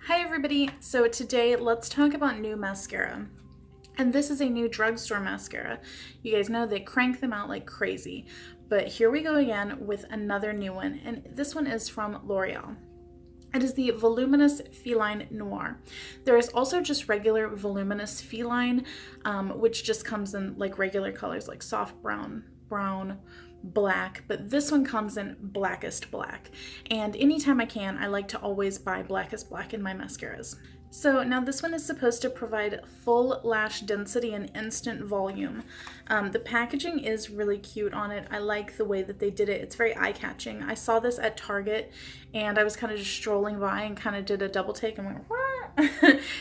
Hi everybody, so today let's talk about new mascara. And this is a new drugstore mascara. You guys know they crank them out like crazy, but here we go again with another new one, and this one is from L'Oreal. It is the Voluminous Feline Noir. There is also just regular Voluminous Feline, which just comes in like regular colors like soft brown, black, but this one comes in blackest black. And anytime I can, I like to always buy blackest black in my mascaras. So now this one is supposed to provide full lash density and instant volume. The packaging is really cute on it. I like the way that they did it. It's very eye-catching. I saw this at Target and I was kind of just strolling by and kind of did a double take and went,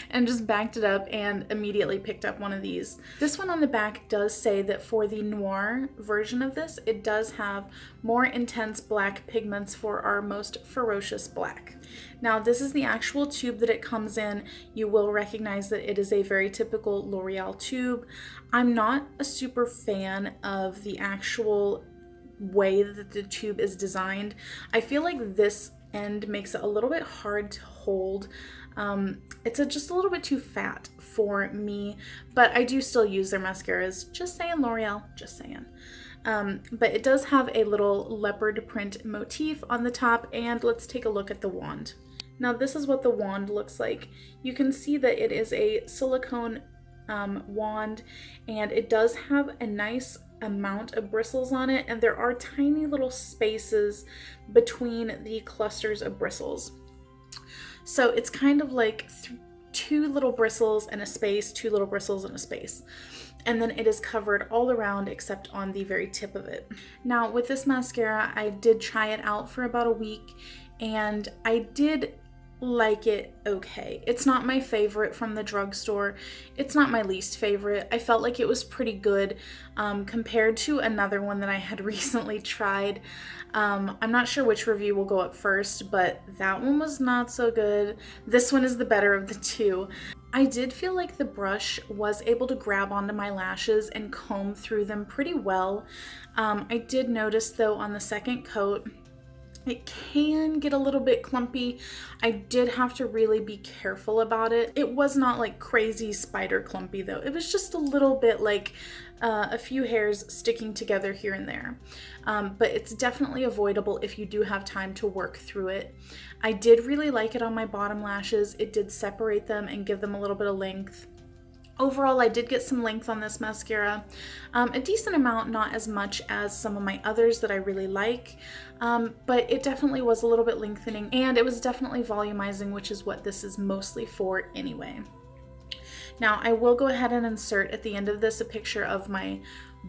and just backed it up and immediately picked up one of these. This one on the back does say that for the noir version of this, it does have more intense black pigments for our most ferocious black. Now this is the actual tube that it comes in. You will recognize that it is a very typical L'Oreal tube. I'm not a super fan of the actual way that the tube is designed. I feel like this end makes it a little bit hard to hold. It's just a little bit too fat for me, but I do still use their mascaras. Just saying, L'Oreal, just saying. But it does have a little leopard print motif on the top, and let's take a look at the wand. Now this is what the wand looks like. You can see that it is a silicone wand, and it does have a nice amount of bristles on it, and there are tiny little spaces between the clusters of bristles. So it's kind of like two little bristles and a space, two little bristles and a space. And then it is covered all around except on the very tip of it. Now with this mascara, I did try it out for about a week and I did like it okay. It's not my favorite from the drugstore. It's not my least favorite. I felt like it was pretty good compared to another one that I had recently tried. I'm not sure which review will go up first, but that one was not so good. This one is the better of the two. I did feel like the brush was able to grab onto my lashes and comb through them pretty well. I did notice though on the second coat, it can get a little bit clumpy. I did have to really be careful about it. It was not like crazy spider clumpy though. It was just a little bit like a few hairs sticking together here and there. But it's definitely avoidable if you do have time to work through it. I did really like it on my bottom lashes. It did separate them and give them a little bit of length. Overall, I did get some length on this mascara, a decent amount, not as much as some of my others that I really like, but it definitely was a little bit lengthening, and it was definitely volumizing, which is what this is mostly for anyway. Now, I will go ahead and insert at the end of this a picture of my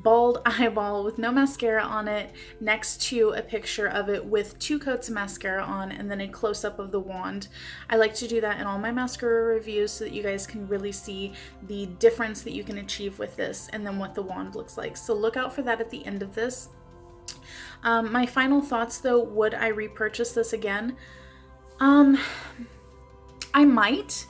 bald eyeball with no mascara on it next to a picture of it with 2 coats of mascara on and then a close-up of the wand. I like to do that in all my mascara reviews so that you guys can really see the difference that you can achieve with this and then what the wand looks like. So look out for that at the end of this. My final thoughts though, would I repurchase this again? I might.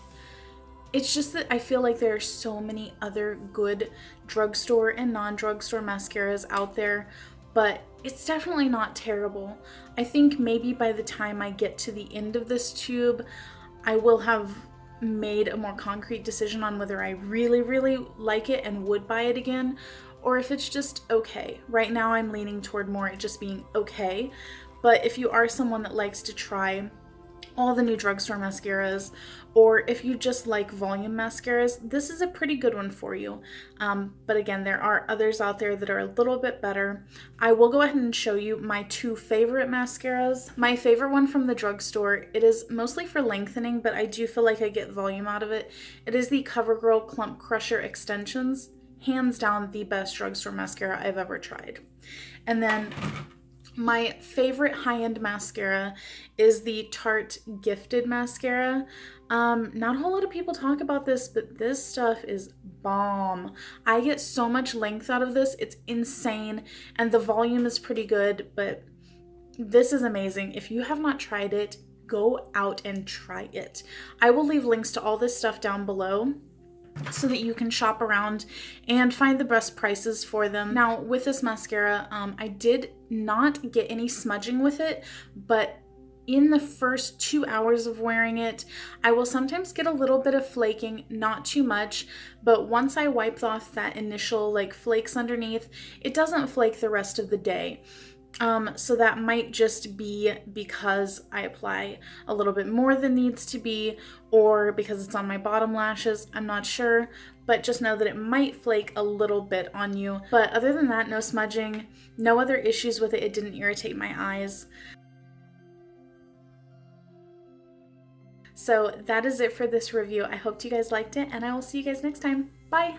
It's just that I feel like there are so many other good drugstore and non-drugstore mascaras out there, but it's definitely not terrible. I think maybe by the time I get to the end of this tube, I will have made a more concrete decision on whether I really, really like it and would buy it again, or if it's just okay. Right now I'm leaning toward more it just being okay, but if you are someone that likes to try all the new drugstore mascaras, or if you just like volume mascaras, this is a pretty good one for you. But again, there are others out there that are a little bit better. I will go ahead and show you my 2 favorite mascaras. My favorite one from the drugstore, it is mostly for lengthening, but I do feel like I get volume out of it. It is the CoverGirl Clump Crusher Extensions. Hands down the best drugstore mascara I've ever tried. And then my favorite high-end mascara is the Tarte Gifted mascara. Not a whole lot of people talk about this, but this stuff is bomb. I get so much length out of this. It's insane, and the volume is pretty good, but this is amazing. If you have not tried it, go out and try it. I will leave links to all this stuff down below so that you can shop around and find the best prices for them. Now with this mascara, I did not get any smudging with it, but in the first 2 hours of wearing it, I will sometimes get a little bit of flaking, not too much, but once I wipe off that initial like flakes underneath, it doesn't flake the rest of the day. So that might just be because I apply a little bit more than needs to be, or because it's on my bottom lashes. I'm not sure, but just know that it might flake a little bit on you. But other than that, no smudging, no other issues with it. It didn't irritate my eyes. So that is it for this review. I hope you guys liked it, and I will see you guys next time. Bye!